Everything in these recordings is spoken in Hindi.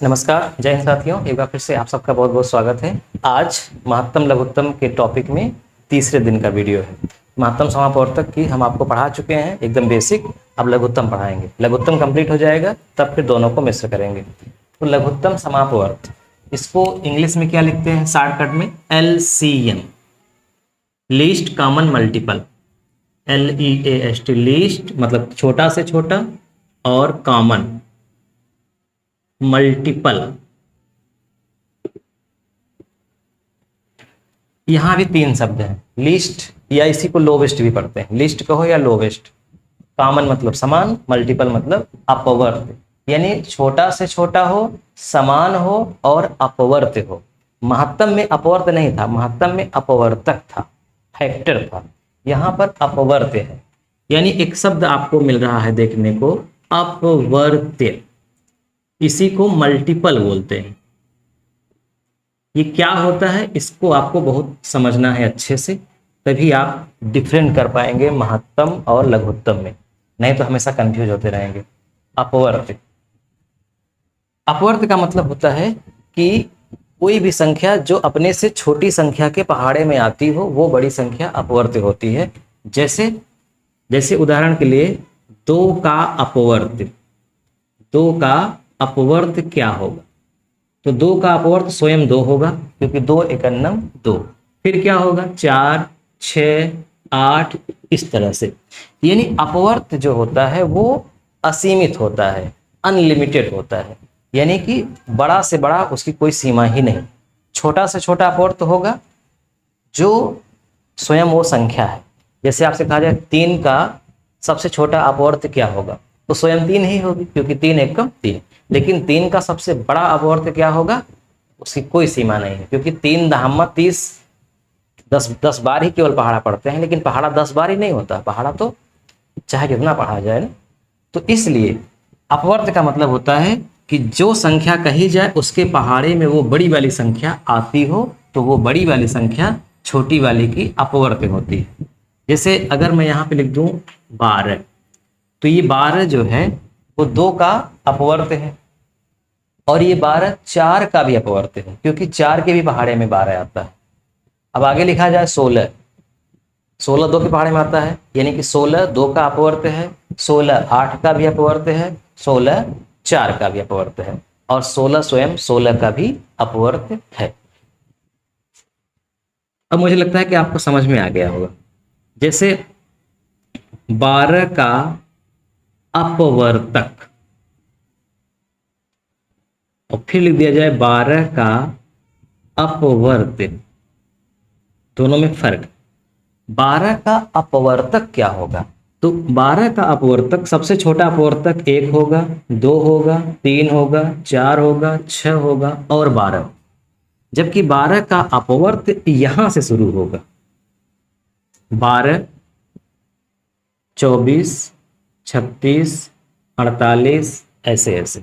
नमस्कार, जय हिंद साथियों। एक बार फिर से आप सबका बहुत बहुत स्वागत है। आज महत्तम लघुत्तम के टॉपिक में तीसरे दिन का वीडियो है। महत्तम समापवर्तक की हम आपको पढ़ा चुके हैं एकदम बेसिक। अब लघुत्तम पढ़ाएंगे। लघुत्तम कंप्लीट हो जाएगा तब फिर दोनों को मिश्र करेंगे। तो लघुत्तम समापवर्त, इसको इंग्लिश में क्या लिखते हैं शॉर्टकट में? LCM, least common multiple. LEAST, least मतलब छोटा से छोटा और कॉमन मल्टीपल। यहां भी तीन शब्द हैं, लिस्ट या इसी को लोवेस्ट भी पढ़ते हैं, लिस्ट कहो या लोवेस्ट। कॉमन मतलब समान, मल्टीपल मतलब अपवर्त, यानी छोटा से छोटा हो, समान हो और अपवर्त हो। महत्तम में अपवर्त नहीं था, महत्तम में अपवर्तक था, फैक्टर था। यहां पर अपवर्त है, यानी एक शब्द आपको मिल रहा है देखने को, अपवर्त्य। इसी को मल्टीपल बोलते हैं। ये क्या होता है इसको आपको बहुत समझना है अच्छे से, तभी आप डिफरेंट कर पाएंगे महत्तम और लघुत्तम में, नहीं तो हमेशा कंफ्यूज होते रहेंगे। अपवर्त, अपवर्त का मतलब होता है कि कोई भी संख्या जो अपने से छोटी संख्या के पहाड़े में आती हो वो बड़ी संख्या अपवर्त होती है। जैसे जैसे उदाहरण के लिए 2 का अपवर्त, 2 का अपवर्त क्या होगा? तो 2 का अपवर्त स्वयं 2 होगा, क्योंकि 2 एकन्नम 2। फिर क्या होगा? 4, 6, 8, इस तरह से। यानी अपवर्त जो होता है वो असीमित होता है, अनलिमिटेड होता है, यानी कि बड़ा से बड़ा उसकी कोई सीमा ही नहीं। छोटा से छोटा अपवर्त होगा जो स्वयं वो संख्या है। जैसे आपसे कहा जाए 3 का सबसे छोटा अपवर्त क्या होगा, तो स्वयं 3 ही होगी, क्योंकि 3 एकम 3। लेकिन 3 का सबसे बड़ा अपवर्त क्या होगा, उसकी कोई सीमा नहीं है, क्योंकि 3 दहामा 30, 10 बार ही केवल पहाड़ा पढ़ते हैं, लेकिन पहाड़ा 10 बार ही नहीं होता, पहाड़ा तो चाहे कितना पढ़ा जाए ना। तो इसलिए अपवर्त का मतलब होता है कि जो संख्या कही जाए उसके पहाड़े में वो बड़ी वाली संख्या आती हो, तो वो बड़ी वाली संख्या छोटी वाली की अपवर्त होती है। जैसे अगर मैं यहाँ पे लिख दूं 12, तो ये 12 जो है वो 2 का अपवर्त है, और ये 12 4 का भी अपवर्त है, क्योंकि 4 के भी पहाड़े में 12 आता है। अब आगे लिखा जाए 16, 16 2 के पहाड़े में आता है, यानी कि 16 2 का अपवर्त है, 16 8 का भी अपवर्त है, 16 4 का भी अपवर्त है, और 16 स्वयं 16 का भी अपवर्त है। अब मुझे लगता है कि आपको समझ में आ गया होगा। जैसे 12 का अपवर्तक, और फिर लिख दिया जाए 12 का अपवर्त, दोनों में फर्क। 12 का अपवर्तक क्या होगा? तो 12 का अपवर्तक सबसे छोटा अपवर्तक 1 होगा, 2 होगा, 3 होगा, 4 होगा, 6 होगा और 12, जबकि 12 का अपवर्त यहां से शुरू होगा। 12, 24, 36, 48, ऐसे ऐसे।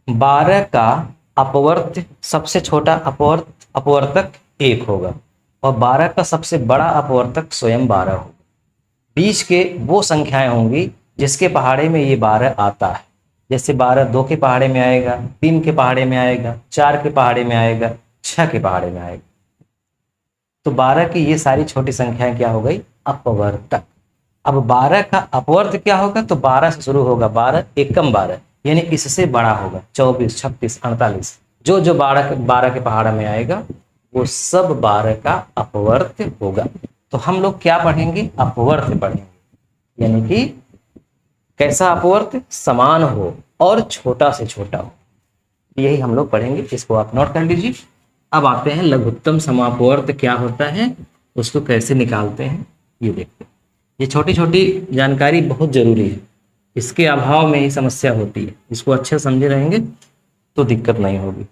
12 का अपवर्त सबसे छोटा अपवर्तक 1 होगा, और 12 का सबसे बड़ा अपवर्तक स्वयं 12 होगा। बीच के वो संख्याएं होंगी जिसके पहाड़े में ये 12 आता है। जैसे 12 2 के पहाड़े में आएगा, 3 के पहाड़े में आएगा, 4 के पहाड़े में आएगा, 6 के पहाड़े में आएगा। तो 12 की ये सारी छोटी संख्याएं क्या हो गई? अपवर्तक। अब 12 का अपवर्त क्या होगा? तो 12 से शुरू होगा, 12 एकम 12, यानी इससे बड़ा होगा, 24, 36, 48, जो जो 12 के पहाड़ में आएगा वो सब 12 का अपवर्त होगा। तो हम लोग क्या पढ़ेंगे? अपवर्त पढ़ेंगे, यानी कि कैसा अपवर्त? समान हो और छोटा से छोटा हो, यही हम लोग पढ़ेंगे। इसको आप नोट कर लीजिए। अब आते हैं लघुत्तम समापवर्त क्या होता है, उसको कैसे निकालते हैं ये देखते हैं। ये छोटी छोटी जानकारी बहुत जरूरी है, इसके अभाव में ही समस्या होती है। इसको अच्छे समझे रहेंगे तो दिक्कत नहीं होगी।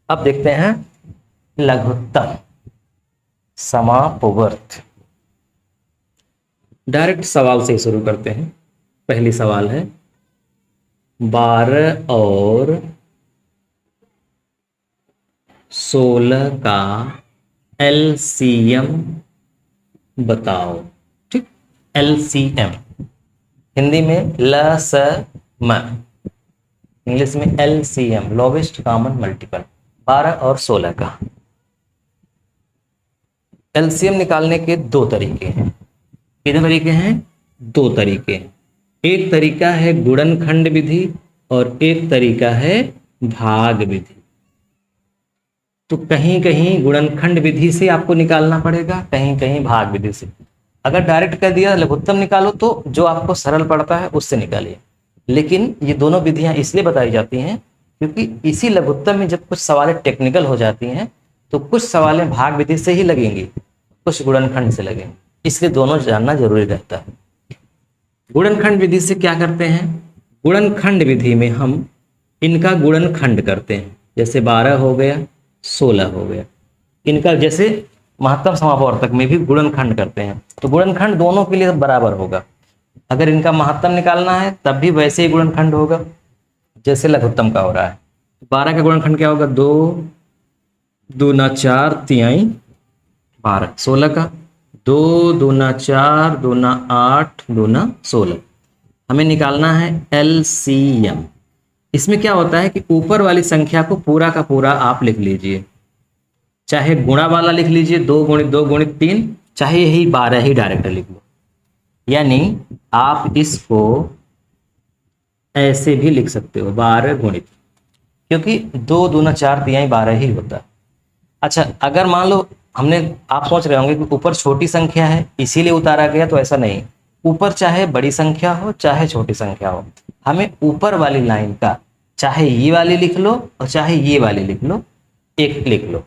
अब देखते हैं लघुत्तम समापवर्त। डायरेक्ट सवाल से शुरू करते हैं। पहली सवाल है 12 और 16 का LCM बताओ। ठीक, LCM हिंदी में ल स म। इंग्लिश में LCM, लोवेस्ट कॉमन मल्टीपल, 12 और 16 का। LCM निकालने के दो तरीके हैं। कितने तरीके हैं? दो तरीके। एक तरीका है गुणनखंड विधि और एक तरीका है भाग विधि। तो कहीं कहीं गुणनखंड विधि से आपको निकालना पड़ेगा, कहीं कहीं भाग विधि से। अगर डायरेक्ट कर दिया लघुत्तम निकालो तो जो आपको सरल पड़ता है उससे निकालिए। लेकिन ये दोनों विधियां इसलिए बताई जाती हैं क्योंकि इसी लघुत्तम में जब कुछ सवालें टेक्निकल हो जाती हैं तो कुछ सवालें भाग विधि से ही लगेंगी, कुछ गुणनखंड से लगेंगे, इसलिए दोनों जानना जरूरी रहता है। गुणनखंड विधि से क्या करते हैं? गुणनखंड विधि में हम इनका गुणनखंड करते हैं, जैसे 12 हो गया, 16 हो गया। इनका जैसे महत्तम समापवर्तक में भी गुणनखंड करते हैं, तो गुणनखंड दोनों के लिए बराबर होगा। अगर इनका महत्तम निकालना है तब भी वैसे ही गुणनखंड होगा जैसे लघुत्तम का हो रहा है। 12 का गुणनखंड क्या होगा? 2 दूना 4 तिहाई 12। 16 का 2 दूना 4 दूना 8 दूना 16। हमें निकालना है LCM। इसमें क्या होता है कि ऊपर वाली संख्या को पूरा का पूरा आप लिख लीजिए, चाहे गुणा वाला लिख लीजिए 2 गुणित 2 गुणित 3, चाहे यही 12 ही डायरेक्ट लिख लो। यानी आप इसको ऐसे भी लिख सकते हो 12 गुणित, क्योंकि 2 दूना 4 तिहाई 12 ही होता है। अच्छा, अगर मान लो हमने, आप सोच रहे होंगे कि ऊपर छोटी संख्या है इसीलिए उतारा गया, तो ऐसा नहीं। ऊपर चाहे बड़ी संख्या हो चाहे छोटी संख्या हो, हमें ऊपर वाली लाइन का चाहे ये वाली लिख लो और चाहे ये वाली लिख लो, एक लिख लो।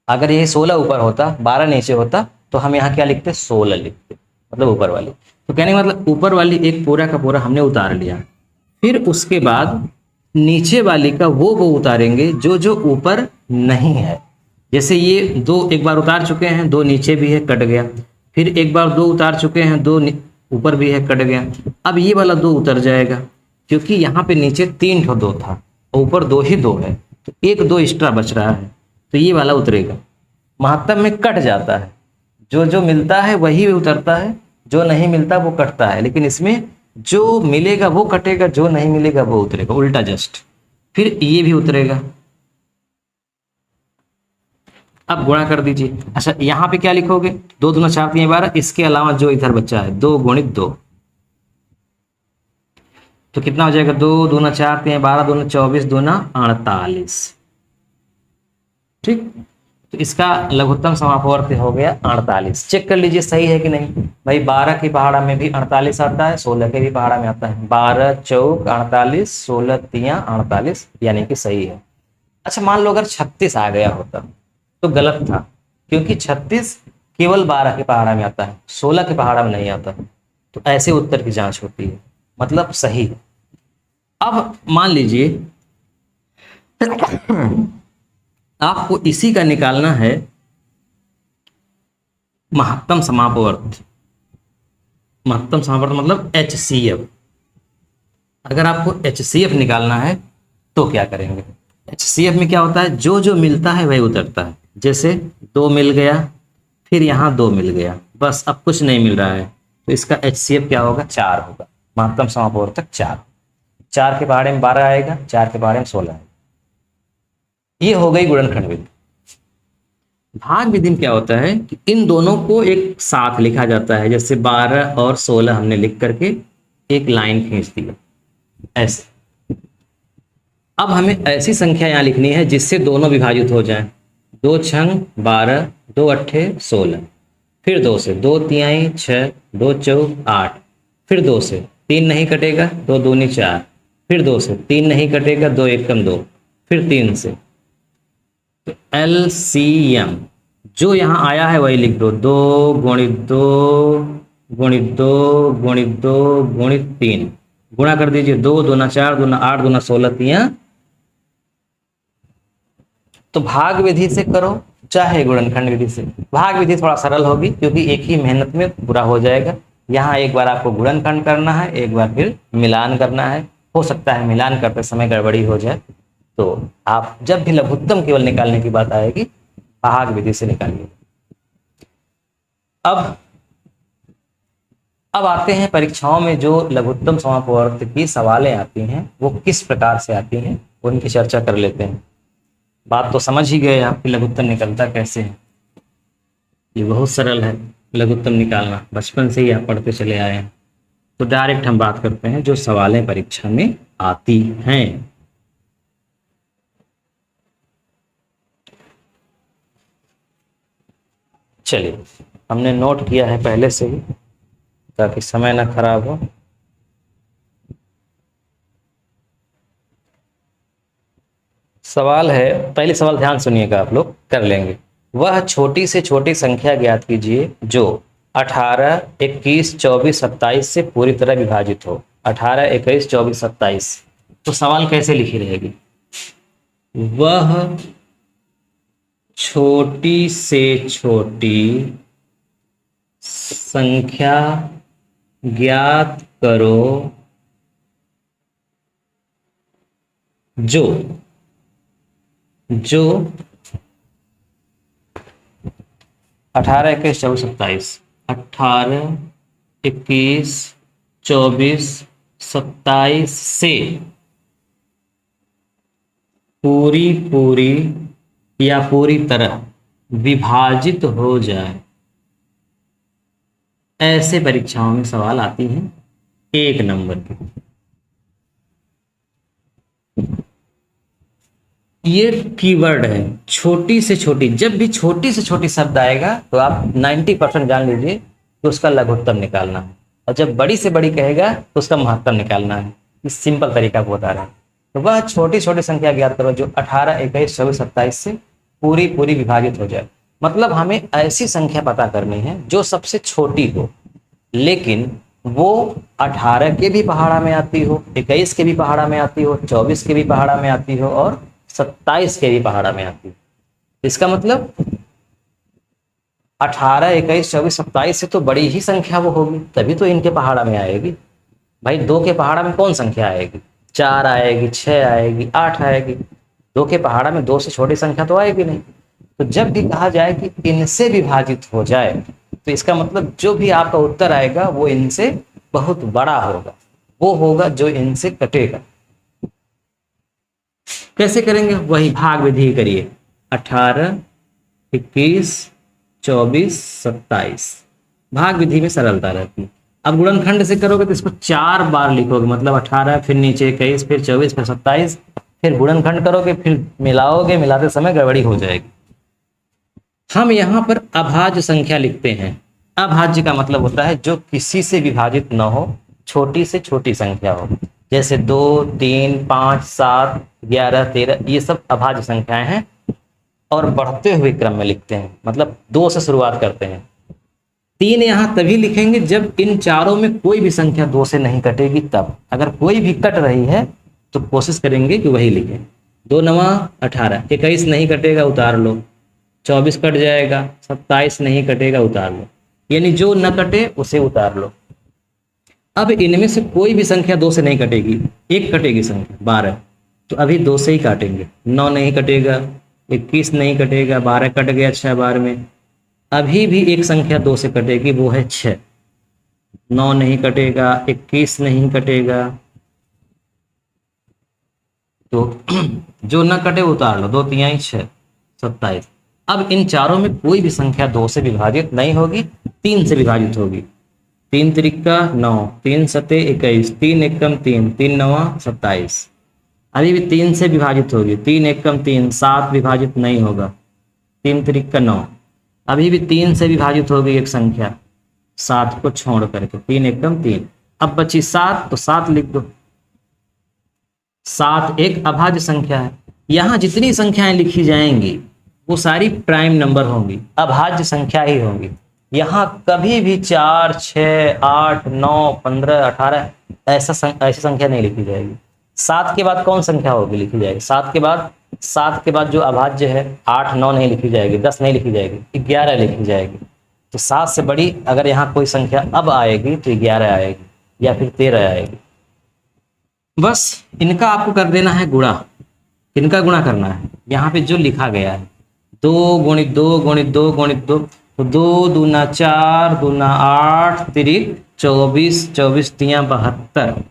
अगर ये 16 ऊपर होता 12 नीचे होता तो हम यहाँ क्या लिखते? 16 लिखते, मतलब ऊपर वाली। तो कहने का मतलब ऊपर वाली एक पूरा का पूरा हमने उतार लिया, फिर उसके बाद नीचे वाली का वो उतारेंगे जो जो ऊपर नहीं है। जैसे ये 2 एक बार उतार चुके हैं, 2 नीचे भी है, कट गया। फिर एक बार 2 उतार चुके हैं, 2 ऊपर भी है, कट गया। अब ये वाला 2 उतर जाएगा क्योंकि यहाँ पे नीचे 3 ठो 2 था और ऊपर 2 ही 2 है, तो एक 2 एक्स्ट्रा बच रहा है, तो ये वाला उतरेगा। महत्तम में कट जाता है, जो जो मिलता है वही उतरता है, जो नहीं मिलता वो कटता है। लेकिन इसमें जो मिलेगा वो कटेगा, जो नहीं मिलेगा वो उतरेगा, उल्टा जस्ट। फिर ये भी उतरेगा। अब गुणा कर दीजिए। अच्छा, यहाँ पे क्या लिखोगे? 2 दूना 4 तिहाई 12, इसके अलावा जो इधर बच्चा है 2 गुणित 2, तो कितना हो जाएगा? 2 दूना 4 तिहाई 12 दूना 24 दूना 48। ठीक, तो इसका लघुत्तम समापवर्त हो गया 48। चेक कर लीजिए सही है कि नहीं। भाई 12 की पहाड़ा में भी 48 आता है, 16 के भी पहाड़ा में आता है। 12 चौक 48, 16 तिया 48, यानी कि सही है। अच्छा, मान लो अगर 36 आ गया होता तो गलत था, क्योंकि 36 केवल 12 के पहाड़ा में आता है, 16 के पहाड़ा में नहीं आता। तो ऐसे उत्तर की जांच होती है, मतलब सही है। अब मान लीजिए आपको इसी का निकालना है महत्तम समापवर्त। महत्तम समापवर्त मतलब HCF। अगर आपको HCF निकालना है तो क्या करेंगे? HCF में क्या होता है? जो जो मिलता है वही उतरता है। जैसे 2 मिल गया, फिर यहाँ 2 मिल गया, बस अब कुछ नहीं मिल रहा है, तो इसका HCF क्या होगा? 4 होगा। महत्तम समापवर्तक 4। 4 के पहाड़े में 12 आएगा, 4 के पहाड़े में 16 आएगा। ये हो गई गुणनखंड विधि। भाग विधि में क्या होता है कि इन दोनों को एक साथ लिखा जाता है, जैसे 12 और 16 हमने लिख करके एक लाइन खींच दी ऐसे। अब हमें ऐसी संख्या यहाँ लिखनी है जिससे दोनों विभाजित हो जाएं। 2 छंग 12, 2 अट्ठे 16, फिर 2 से 2 तिहाई 6, 2 चौक 8, फिर 2 से 3 नहीं कटेगा, 2 दूनी 4, फिर 2 से 3 नहीं कटेगा, 2 एकम 2, फिर 3 से। तो LCM जो यहाँ आया है वही लिख दो। 2 गुणित 2 गुणित 2 गुणित 2 गुणित 3, गुणा कर दीजिए। 2 दूना 4 दूना 8 दूना 16 तिया। तो भाग विधि से करो चाहे गुणनखंड विधि से, भाग विधि थोड़ा सरल होगी क्योंकि एक ही मेहनत में पूरा हो जाएगा। यहाँ एक बार आपको गुणनखंड करना है, एक बार फिर मिलान करना है। हो सकता है मिलान करते समय गड़बड़ी हो जाए, तो आप जब भी लघुत्तम केवल निकालने की बात आएगी भाग विधि से निकालिए। अब आते हैं परीक्षाओं में जो लघुत्तम समापवर्त की सवालें आती हैं वो किस प्रकार से आती हैं, उनकी चर्चा कर लेते हैं। बात तो समझ ही गए आप कि लघुत्तम निकलता कैसे है। ये बहुत सरल है लघुत्तम निकालना, बचपन से ही आप पढ़ते चले आए हैं। तो डायरेक्ट हम बात करते हैं जो सवालें परीक्षा में आती हैं। चलिए, हमने नोट किया है पहले से ही ताकि समय ना खराब हो। सवाल है, पहले सवाल ध्यान सुनिएगा, आप लोग कर लेंगे। वह छोटी से छोटी संख्या ज्ञात कीजिए जो 18, 21, 24, 27 से पूरी तरह विभाजित हो। 18, 21, 24, 27। तो सवाल कैसे लिखी रहेगी? वह छोटी से छोटी संख्या ज्ञात करो जो 18, 21, 24, 27, 18, 21, 24, 27 से पूरी या पूरी तरह विभाजित हो जाए। ऐसे परीक्षाओं में सवाल आती हैं 1 नंबर की। ये कीवर्ड है, छोटी से छोटी। जब भी छोटी से छोटी शब्द आएगा तो आप 90% जान लीजिए कि उसका लघुत्तम निकालना है, और जब बड़ी से बड़ी कहेगा तो उसका महत्तम निकालना है। इस सिंपल तरीका को बता रहे हैं। तो वह छोटी छोटी संख्या ज्ञात करो जो 18, 21, 24, 27 से पूरी विभाजित हो जाए। मतलब हमें ऐसी संख्या पता करनी है जो सबसे छोटी हो, लेकिन वो 18 के भी पहाड़ा में आती हो, 21 के भी पहाड़ा में आती हो, 24 के भी पहाड़ा में आती हो और 27 के भी पहाड़ा में आती हो। इसका मतलब 18, 21, 24, 27 से तो बड़ी ही संख्या वो होगी, तभी तो इनके पहाड़ा में आएगी। भाई 2 के पहाड़ा में कौन संख्या आएगी? 4 आएगी, 6 आएगी, 8 आएगी। 2 के पहाड़ा में 2 से छोटी संख्या तो आएगी नहीं। तो जब भी कहा जाए कि इनसे विभाजित हो जाए, तो इसका मतलब जो भी आपका उत्तर आएगा वो इनसे बहुत बड़ा होगा, वो होगा जो इनसे कटेगा। कैसे करेंगे? वही भाग विधि करिए। 18, 21, 24, 27 भाग विधि में सरलता रहती है। अब गुणनखंड से करोगे तो इसको 4 बार लिखोगे, मतलब 18, फिर नीचे 21, फिर 24, फिर 27, फिर गुणनखंड करोगे, फिर मिलाओगे, मिलाते समय गड़बड़ी हो जाएगी। हम यहाँ पर अभाज्य संख्या लिखते हैं। अभाज्य का मतलब होता है जो किसी से विभाजित न हो, छोटी से छोटी संख्या हो। जैसे 2, 3, 5, 7, 11, 13, ये सब अभाज्य संख्याएं हैं और बढ़ते हुए क्रम में लिखते हैं, मतलब 2 से शुरुआत करते हैं। 3 यहाँ तभी लिखेंगे जब इन चारों में कोई भी संख्या 2 से नहीं कटेगी। तब अगर कोई भी कट रही है तो कोशिश करेंगे कि वही लिखें। 2 9 18, 21 नहीं कटेगा, उतार लो। 24 कट जाएगा, 27 नहीं कटेगा, उतार लो। यानी जो न कटे उसे उतार लो। अब इनमें से कोई भी संख्या 2 से नहीं कटेगी, एक कटेगी संख्या 12, तो अभी 2 से ही काटेंगे। 9 नहीं कटेगा, 21 नहीं कटेगा, 12 कट गया 6 बार में। अभी भी एक संख्या 2 से कटेगी, वो है 6। 9 नहीं कटेगा, 21 नहीं कटेगा, तो जो न कटे उतार लो। 2 तिहाई 6, 27। अब इन चारों में कोई भी संख्या 2 से विभाजित नहीं होगी, 3 से विभाजित होगी। 3 त्रिका 9, 3 सते 21, 3 एकम 3, 3 नवा 27। अभी भी 3 से विभाजित होगी। 3 एकम 3, 7 विभाजित नहीं होगा। 3 त्रिका 9। अभी भी 3 से विभाजित होगी एक संख्या, 7 को छोड़ करके। 3 एकम 3। अब बची 7, तो 7 लिख दो। 7 एक अभाज्य संख्या है। यहाँ जितनी संख्याएं लिखी जाएंगी वो सारी प्राइम नंबर होंगी, अभाज्य संख्या ही होंगी। यहाँ कभी भी 4, 6, 8, 9, 15, 18 ऐसी संख्या नहीं लिखी जाएगी। 7 के बाद कौन संख्या होगी लिखी जाएगी? 7 के बाद जो अभाज्य है, 8, 9 नहीं लिखी जाएगी, 10 नहीं लिखी जाएगी, 11 लिखी जाएगी। तो 7 से बड़ी अगर यहाँ कोई संख्या अब आएगी तो 11 आएगी या फिर 13 आएगी। बस इनका आपको कर देना है गुणा। इनका गुणा करना है। यहाँ पे जो लिखा गया है 2 गुणित 2 गुणित 2 गुणित 2, तो 2 दूना 4, दूना 8, तिरिक 24, 24 तियां 72।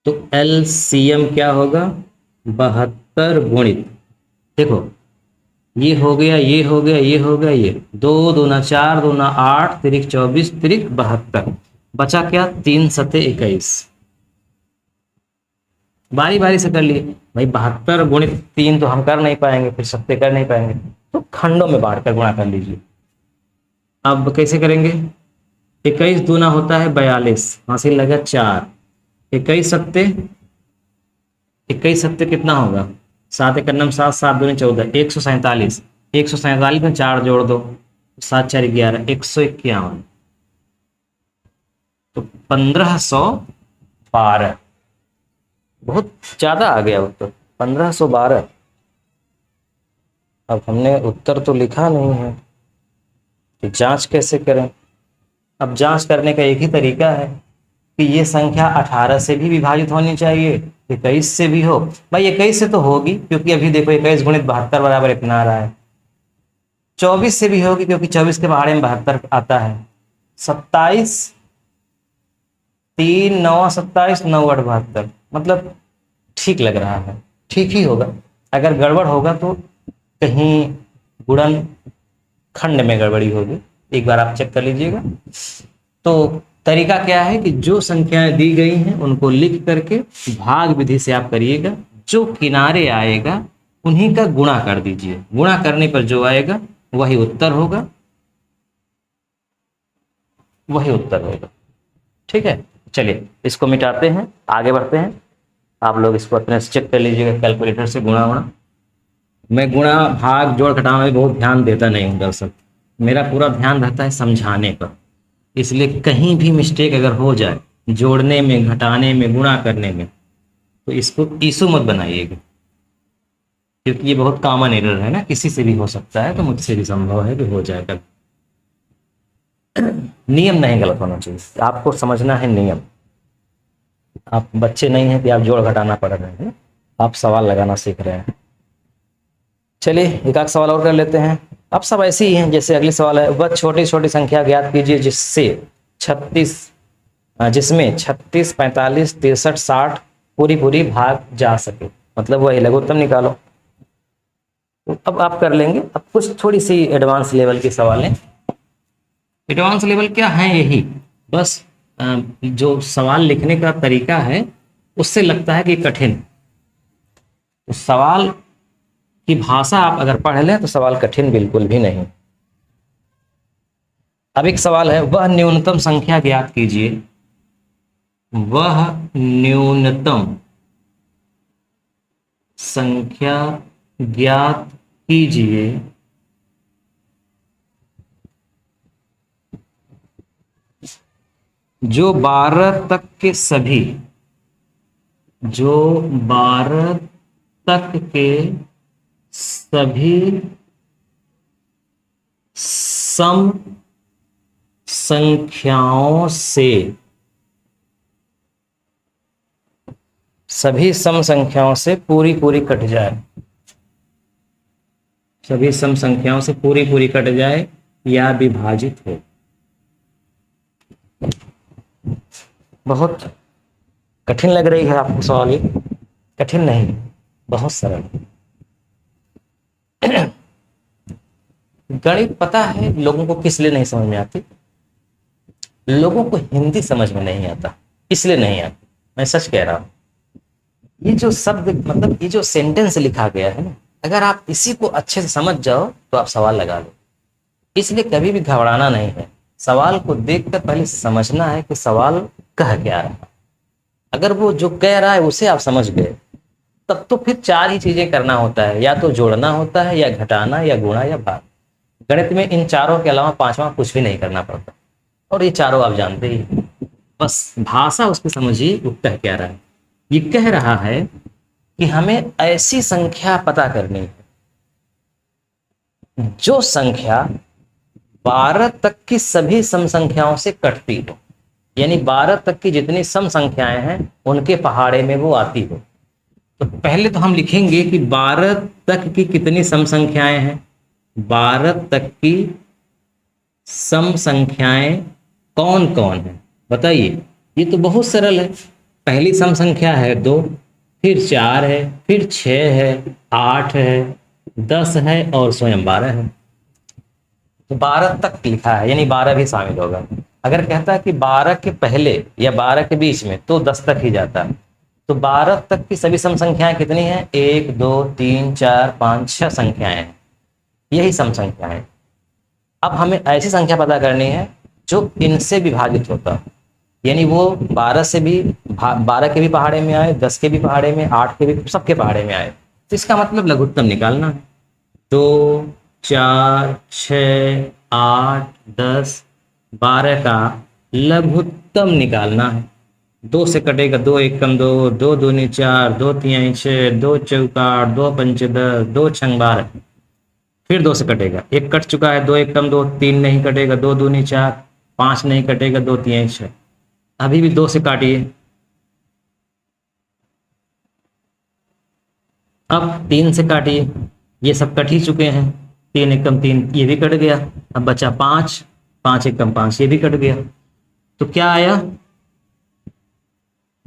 तो एलसीएम क्या होगा? 72 गुणित, देखो ये हो गया, ये हो गया, ये हो गया, ये 2 दूना 4, दूना 8, तिरिक 24, तिरिक 72, बचा क्या? 3 सते 21। बारी बारी से कर लिए भाई। 72 गुणित 3 तो हम कर नहीं पाएंगे, फिर सत्ते कर नहीं पाएंगे, तो खंडों में बांटकर गुणा कर लीजिए। अब कैसे करेंगे? 21 दूना होता है 42, हासिल लगा 4, 21 सत्ते, 21 सत्ते कितना होगा? 7 एक नम 7, 7 दूनी 14, 147, 147 में 4 जोड़ दो, 7 4 11, 151, तो 1512। बहुत ज्यादा आ गया उत्तर, 1512। अब हमने उत्तर तो लिखा नहीं है, तो जांच कैसे करें? अब जांच करने का एक ही तरीका है कि ये संख्या 18 से भी विभाजित होनी चाहिए, 21 से भी हो। भाई 21 से तो होगी, क्योंकि अभी देखो 21 गुणित 72 बराबर इतना आ रहा है। 24 से भी होगी, क्योंकि 24 के पहाड़े में 72 आता है। 27, 3 9 27, 9 8 72, मतलब ठीक लग रहा है, ठीक ही होगा। अगर गड़बड़ होगा तो कहीं गुणन खंड में गड़बड़ी होगी, एक बार आप चेक कर लीजिएगा। तो तरीका क्या है कि जो संख्याएं दी गई हैं उनको लिख करके भाग विधि से आप करिएगा, जो किनारे आएगा उन्हीं का गुणा कर दीजिए। गुणा करने पर जो आएगा वही उत्तर होगा, वही उत्तर होगा। ठीक है, चलिए इसको मिटाते हैं, आगे बढ़ते हैं। आप लोग इसको अपने से चेक कर लीजिएगा कैलकुलेटर से गुणा वुणा। मैं गुणा भाग जोड़ घटाव में बहुत ध्यान देता नहीं हूँ दर्शक, मेरा पूरा ध्यान रहता है समझाने पर। इसलिए कहीं भी मिस्टेक अगर हो जाए जोड़ने में, घटाने में, गुणा करने में, तो इसको इशू मत बनाइएगा, क्योंकि ये बहुत कॉमन एरर है ना, किसी से भी हो सकता है, तो मुझसे भी संभव है कि हो जाएगा। नियम नहीं गलत होना चाहिए, आपको समझना है नियम। आप बच्चे नहीं हैं कि आप जोड़ घटाना पड़ रहे हैं, आप सवाल लगाना सीख रहे हैं। चलिए एक आध सवाल और कर लेते हैं। अब सब ऐसे ही हैं जैसे अगले सवाल है, वह छोटी छोटी संख्या ज्ञात कीजिए जिसमें 36, 45, 63, 60 पूरी पूरी भाग जा सके, मतलब वही लघुत्तम निकालो। तो अब आप कर लेंगे। अब कुछ थोड़ी सी एडवांस लेवल के सवाल हैं। एडवांस लेवल क्या है? यही बस जो सवाल लिखने का तरीका है उससे लगता है कि कठिन। तो सवाल की भाषा आप अगर पढ़ लें तो सवाल कठिन बिल्कुल भी नहीं। अब एक सवाल है, वह न्यूनतम संख्या ज्ञात कीजिए, वह न्यूनतम संख्या ज्ञात कीजिए जो 12 तक के सभी, जो 12 तक के सभी सम संख्याओं से, सभी सम संख्याओं से पूरी पूरी कट जाए, सभी सम संख्याओं से पूरी पूरी कट जाए या विभाजित हो। बहुत कठिन लग रही है आपको सवाल? ये कठिन नहीं, बहुत सरल। गणित पता है लोगों को किस लिए नहीं समझ में आती? लोगों को हिंदी समझ में नहीं आता, इसलिए नहीं आती। मैं सच कह रहा हूं। ये जो शब्द, मतलब ये जो सेंटेंस लिखा गया है ना, अगर आप इसी को अच्छे से समझ जाओ तो आप सवाल लगा लो। इसलिए कभी भी घबराना नहीं है, सवाल को देखकर पहले समझना है कि सवाल कह क्या रहा है। अगर वो जो कह रहा है उसे आप समझ गए, तब तो फिर 4 ही चीजें करना होता है, या तो जोड़ना होता है, या घटाना, या गुणा, या भाग। गणित में इन चारों के अलावा पांचवा कुछ भी नहीं करना पड़ता, और ये चारों आप जानते ही। बस भाषा उसकी समझिए, वो कह क्या रहा है। ये कह रहा है कि हमें ऐसी संख्या पता करनी है जो संख्या 12 तक की सभी सम संख्याओं से कटती हो, यानी 12 तक की जितनी सम संख्याएं हैं उनके पहाड़े में वो आती हो। तो पहले तो हम लिखेंगे कि 12 तक की कितनी सम संख्याएं हैं। 12 तक की सम संख्याएं कौन कौन है? बताइए। ये तो बहुत सरल है। पहली सम संख्या है 2, फिर 4 है, फिर 6 है, 8 है, 10 है और स्वयं 12 है। तो 12 तक लिखा है, यानी 12 भी शामिल होगा। अगर कहता है कि 12 के पहले या 12 के बीच में, तो 10 तक ही जाता है। तो 12 तक की सभी सम संख्याएं कितनी हैं? 1 2 3 4 5 6 संख्याएं हैं। यही सम संख्या है। अब हमें ऐसी संख्या पता करनी है जो इनसे विभाजित होता है, यानी वो 12 से भी 12 के भी पहाड़े में आए, 10 के भी पहाड़े में, 8 के भी, सबके पहाड़े में आए। तो इसका मतलब लघुत्तम निकालना है। 2 4 6 8 10 12 का लघुत्तम निकालना है। 2 से कटेगा 2 एकम 2, 2 दूनी 4, 2 तिहाई 6, 2 चौका 8, 2 पंचे 10, 2 छंग 12। फिर 2 से कटेगा, 1 कट चुका है, 2 एकम 2, 3 नहीं कटेगा, 2 दूनी 4, 5 नहीं कटेगा, 2 तिहाई 6। अभी भी 2 से काटिए। अब 3 से काटिए। ये सब कट ही चुके हैं। 3 एकम 3, ये भी कट गया। अब बचा 5, 5 एकम 5, ये भी कट गया। तो क्या आया?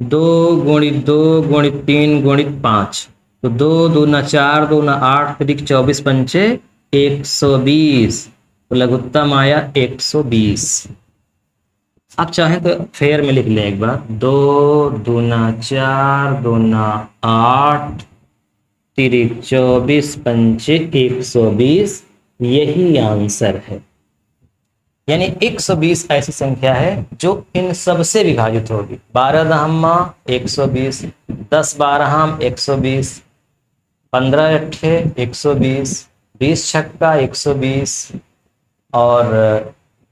2 गुणित 2 गुणित 3 गुणित 5। तो 2 दूना 4, 2 ना 8, त्रिक 24 पंचे 120। तो लघुत्तम आया 120। आप चाहें तो फेयर में लिख लें एक बार। 2 दूना 4, 2 ना 8, तिरिक 24 पंचे 120। यही आंसर है। यानी 120 ऐसी संख्या है जो इन सब से विभाजित होगी। 12 दहम्मा 120, 10 12 120, 15 अट्ठे 120, 20 छक्का 120 और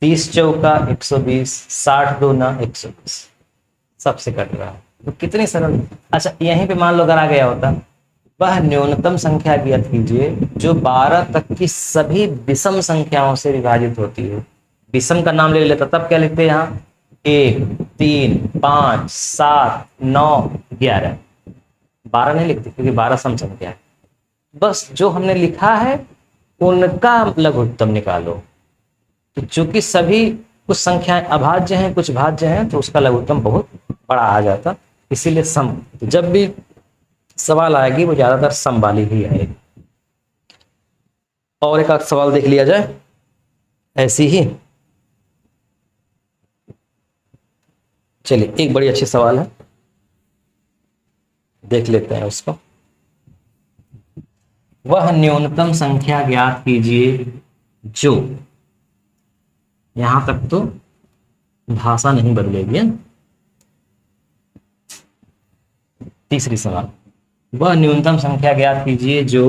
30 चौका 120, 60 दूना 120। सबसे कट रहा है। तो कितनी सरल। अच्छा, यहीं पे मान लो अगर आ गया होता, वह न्यूनतम संख्या ज्ञात कीजिए जो 12 तक की सभी विषम संख्याओं से विभाजित होती है। विषम का नाम ले लेता, तब क्या लिखते हैं यहाँ? 1 3 5 7 9 11। 12 नहीं लिखते क्योंकि 12 सम संख्या है। बस जो हमने लिखा है उनका लघुत्तम निकालो। तो चूंकि सभी कुछ संख्याएं अभाज्य हैं, कुछ भाज्य हैं, तो उसका लघुत्तम बहुत बड़ा आ जाता। इसीलिए सम, तो जब भी सवाल आएगी वो ज्यादातर सम वाली ही आएगी। और एक आध सवाल देख लिया जाए ऐसी ही। चलिए, एक बड़ी अच्छी सवाल है, देख लेते हैं उसको। वह न्यूनतम संख्या ज्ञात कीजिए जो, यहां तक तो भाषा नहीं बदलेगी। तीसरी सवाल, वह न्यूनतम संख्या ज्ञात कीजिए जो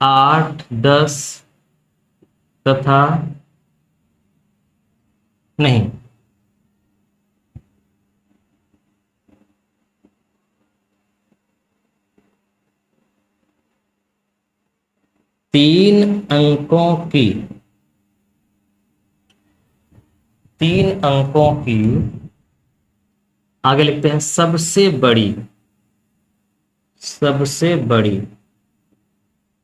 8 10 तथा नहीं 3 अंकों की, 3 अंकों की, आगे लिखते हैं सबसे बड़ी, सबसे बड़ी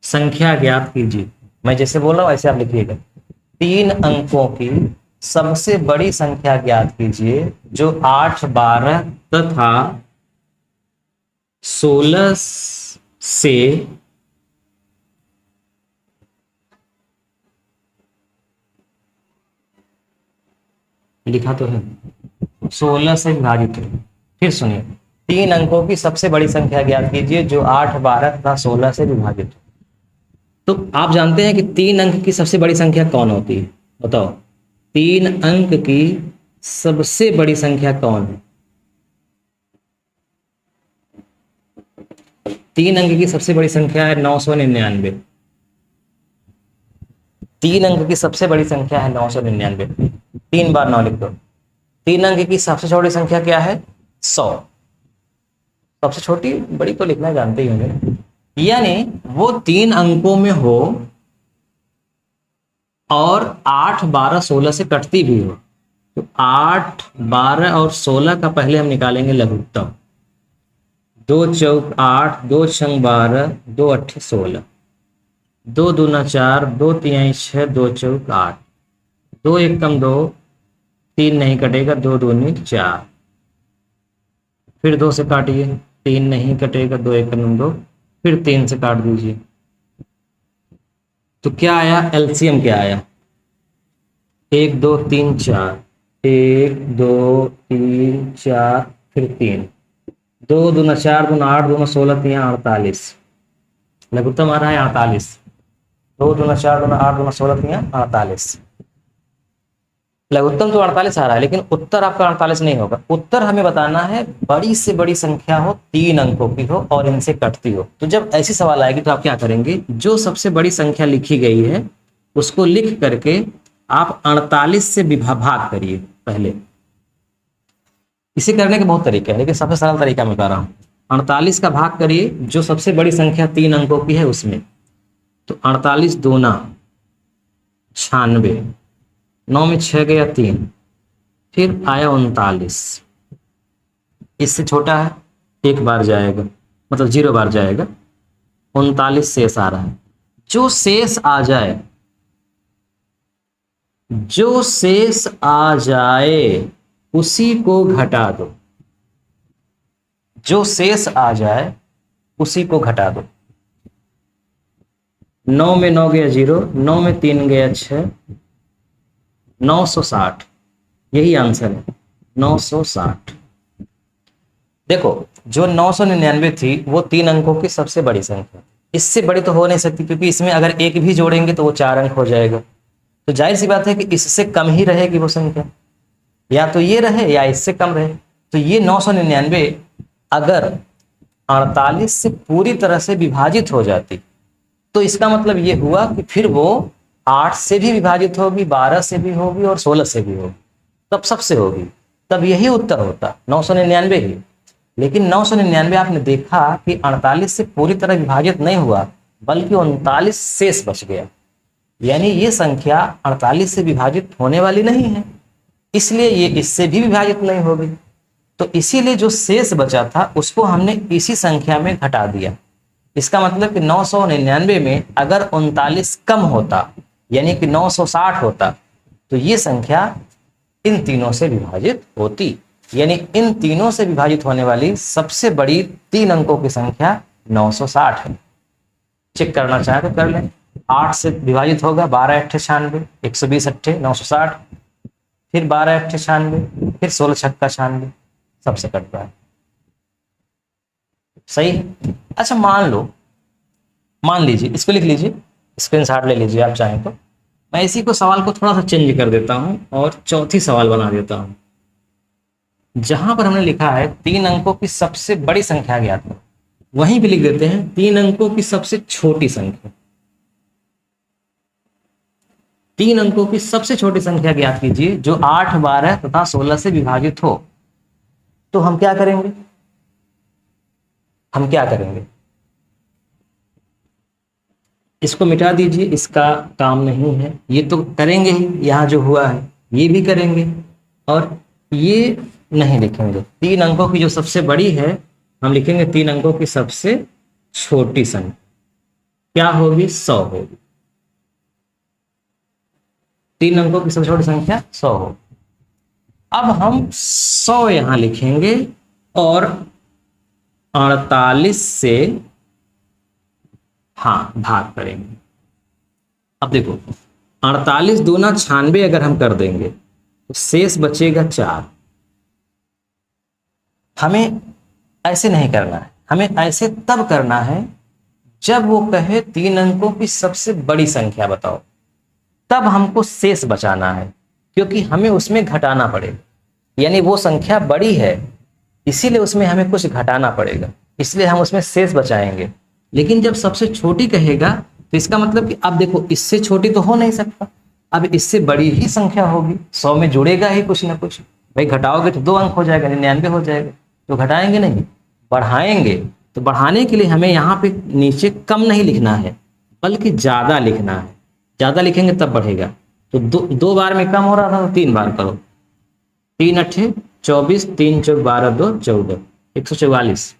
संख्या ज्ञात कीजिए। मैं जैसे बोल रहा हूं ऐसे आप लिखिएगा। 3 अंकों की सबसे बड़ी संख्या ज्ञात कीजिए जो 8 12 तथा 16 से लिखा तो है, 16 से विभाजित है। फिर सुनिए, 3 अंकों की सबसे बड़ी संख्या ज्ञात कीजिए जो 8 12 तथा 16 से विभाजित है। तो आप जानते हैं कि 3 अंक की सबसे बड़ी संख्या कौन होती है? बताओ, 3 अंक की सबसे बड़ी संख्या कौन है? 3 अंक की सबसे बड़ी संख्या है 999। 3 अंक की सबसे बड़ी संख्या है 999। 3 बार 9 लिख दो। 3 अंक की सबसे छोटी संख्या क्या है? 100। सबसे छोटी, बड़ी तो लिखना जानते ही होंगे। यानी वो 3 अंकों में हो और 8 12 16 से कटती भी हो। तो 8 12 और 16 का पहले हम निकालेंगे लघुत्तम। दो चौक 8, दो छंग 12, दो अट्ठे 16, दो दूना 4, दो तिहाई 6, दो चौक 8, दो एक कम 2, 3 नहीं कटेगा, दो दूनी 4, फिर 2 से काटिए, 3 नहीं कटेगा, दो एक कम 2, फिर 3 से काट दीजिए। तो क्या आया, एलसीएम क्या आया, 1 2 3 4, 1 2 3 4, फिर 3, दो दूना 4, दूना 8, दूना 16, 3 48, लघुत्तम आ रहा है 48, दो दूना 4, दूना 8, दूना 16, 3 48, लघुत्तम तो 48 आ रहा है, लेकिन उत्तर आपका 48 नहीं होगा। उत्तर हमें बताना है बड़ी से बड़ी संख्या हो, 3 अंकों की हो और इनसे कटती हो। तो जब ऐसी सवाल आएगी तो आप क्या करेंगे, जो सबसे बड़ी संख्या लिखी गई है उसको लिख करके आप 48 से भाग करिए पहले। इसे करने के बहुत तरीके हैं, लेकिन सबसे सरल तरीका मैं बता रहा हूं। 48 का भाग करिए जो सबसे बड़ी संख्या 3 अंकों की है उसमें, तो 48 दूना 96, 9 में 6 गया 3, फिर आया 39, इससे छोटा है 1 बार जाएगा, मतलब 0 बार जाएगा, 39 शेष आ रहा है। जो शेष आ जाए, जो शेष आ जाए उसी को घटा दो, जो शेष आ जाए उसी को घटा दो। 9 में 9 गया 0, 9 में 3 गया 6, 960, यही आंसर है 960। देखो जो 999 थी वो 3 अंकों की सबसे बड़ी संख्या, इससे बड़ी तो हो नहीं सकती, क्योंकि इसमें अगर एक भी जोड़ेंगे तो वो 4 अंक हो जाएगा। तो जाहिर सी बात है कि इससे कम ही रहेगी वो संख्या, या तो ये रहे या इससे कम रहे। तो ये 999 अगर 48 से पूरी तरह से विभाजित हो जाती तो इसका मतलब ये हुआ कि फिर वो 8 से भी विभाजित होगी, 12 से भी होगी और 16 से भी होगी, तब सबसे होगी, तब यही उत्तर होता 999 ही। लेकिन 999 आपने देखा कि 48 से पूरी तरह विभाजित नहीं हुआ, बल्कि 39 शेष बच गया, यानी ये संख्या 48 से विभाजित होने वाली नहीं है, इसलिए ये इससे भी विभाजित नहीं होगी। तो इसीलिए जो शेष बचा था उसको हमने इसी संख्या में घटा दिया। इसका मतलब कि 999 में अगर 39 कम होता, यानी कि 960 होता, तो ये संख्या इन तीनों से विभाजित होती, यानी इन तीनों से विभाजित होने वाली सबसे बड़ी 3 अंकों की संख्या 960 है। चेक करना चाहे तो कर लें। 8 से विभाजित होगा, 12 अट्ठे 96, 120 अट्ठे 960, फिर 12 अट्ठे 96, फिर 16 छक्का 96, सबसे कट रहा है। सही। अच्छा मान लीजिए, इसको लिख लीजिए, स्क्रीनशॉट ले लीजिए आप चाहें तो। मैं इसी को सवाल को थोड़ा सा चेंज कर देता हूं और चौथी सवाल बना देता हूं, जहां पर हमने लिखा है 3 अंकों की सबसे बड़ी संख्या ज्ञात करो, वहीं भी लिख देते हैं 3 अंकों की सबसे छोटी संख्या। 3 अंकों की सबसे छोटी संख्या ज्ञात कीजिए जो 8, 12 तथा 16 से विभाजित हो। तो हम क्या करेंगे, इसको मिटा दीजिए, इसका काम नहीं है, ये तो करेंगे ही, यहां जो हुआ है ये भी करेंगे, और ये नहीं लिखेंगे। 3 अंकों की जो सबसे बड़ी है हम लिखेंगे 3 अंकों की सबसे छोटी संख्या क्या होगी, 100 होगी। 3 अंकों की सबसे छोटी संख्या 100 होगी। अब हम 100 यहां लिखेंगे और 48 से भाग करेंगे। अब देखो 48 दूना 96 अगर हम कर देंगे तो शेष बचेगा 4। हमें ऐसे नहीं करना है, हमें ऐसे तब करना है जब वो कहे 3 अंकों की सबसे बड़ी संख्या बताओ, तब हमको शेष बचाना है, क्योंकि हमें उसमें घटाना पड़ेगा, यानी वो संख्या बड़ी है इसीलिए उसमें हमें कुछ घटाना पड़ेगा, इसलिए हम उसमें शेष बचाएंगे। लेकिन जब सबसे छोटी कहेगा तो इसका मतलब कि अब देखो इससे छोटी तो हो नहीं सकता, अब इससे बड़ी ही संख्या होगी, 100 में जुड़ेगा ही कुछ ना कुछ। भाई घटाओगे तो 2 अंक हो जाएगा, 99 हो जाएगा, तो घटाएंगे नहीं, बढ़ाएंगे। तो बढ़ाने के लिए हमें यहाँ पे नीचे कम नहीं लिखना है बल्कि ज्यादा लिखना है, ज्यादा लिखेंगे तब बढ़ेगा। तो 2 बार में कम हो रहा था तो 3 बार करो, 3 अट्ठे 24, 3 चौक 12, 2 14, 144,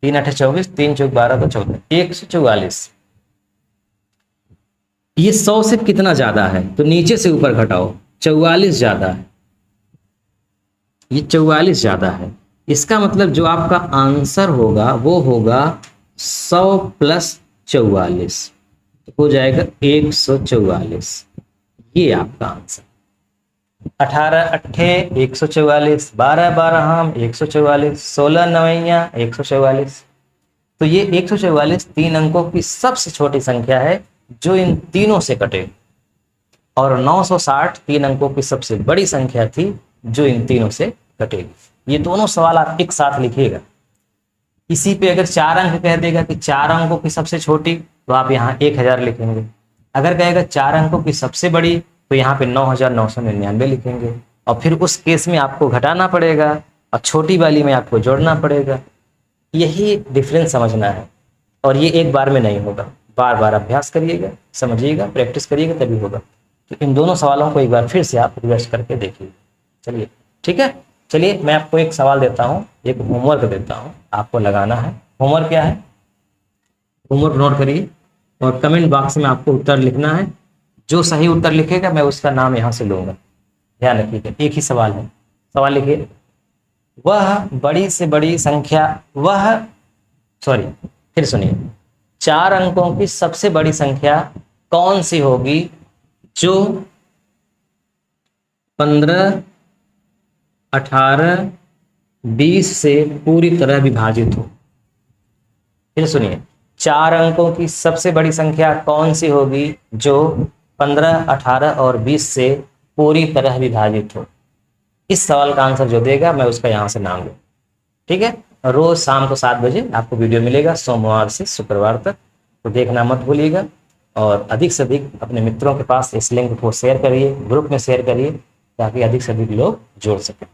3 8 24, 3 चौक 12 तो 14, 144। ये 100 से कितना ज्यादा है, तो नीचे से ऊपर घटाओ, 44 ज्यादा है, ये 44 ज्यादा है। इसका मतलब जो आपका आंसर होगा वो होगा 100 प्लस 44, तो हो जाएगा 144। ये आपका आंसर। 18 अट्ठे 144, 12 12 हम 144, 16 नवैया 144। तो ये 144 3 अंकों की सबसे छोटी संख्या है जो इन तीनों से कटे, और 960 3 अंकों की सबसे बड़ी संख्या थी जो इन तीनों से कटेगी। ये दोनों सवाल आप एक साथ लिखिएगा। इसी पे अगर 4 अंक कह देगा कि 4 अंकों की सबसे छोटी, तो आप यहाँ 1000 लिखेंगे। अगर कहेगा 4 अंकों की सबसे बड़ी, तो यहाँ पे 9999 लिखेंगे। और फिर उस केस में आपको घटाना पड़ेगा और छोटी वाली में आपको जोड़ना पड़ेगा। यही डिफरेंस समझना है, और ये एक बार में नहीं होगा, बार बार अभ्यास करिएगा, समझिएगा, प्रैक्टिस करिएगा, तभी होगा। तो इन दोनों सवालों को एक बार फिर से आप रिवर्स करके देखिए। चलिए ठीक है। चलिए मैं आपको एक सवाल देता हूँ, एक होमवर्क देता हूँ, आपको लगाना है। होमवर्क क्या है? होमवर्क नोट करिए और कमेंट बॉक्स में आपको उत्तर लिखना है। जो सही उत्तर लिखेगा मैं उसका नाम यहाँ से लूँगा। ध्यान रखिएगा, एक ही सवाल है। सवाल लिखिए, वह बड़ी से बड़ी संख्या, फिर सुनिए, 4 अंकों की सबसे बड़ी संख्या कौन सी होगी जो 15, 18, 20 से पूरी तरह विभाजित हो। फिर सुनिए, 4 अंकों की सबसे बड़ी संख्या कौन सी होगी जो 15, 18 और 20 से पूरी तरह विभाजित हो। इस सवाल का आंसर जो देगा मैं उसका यहाँ से नाम लूँ। ठीक है। रोज शाम को 7 बजे आपको वीडियो मिलेगा, सोमवार से शुक्रवार तक, तो देखना मत भूलिएगा। और अधिक से अधिक अपने मित्रों के पास इस लिंक को शेयर करिए, ग्रुप में शेयर करिए, ताकि अधिक से अधिक लोग जुड़ सकें।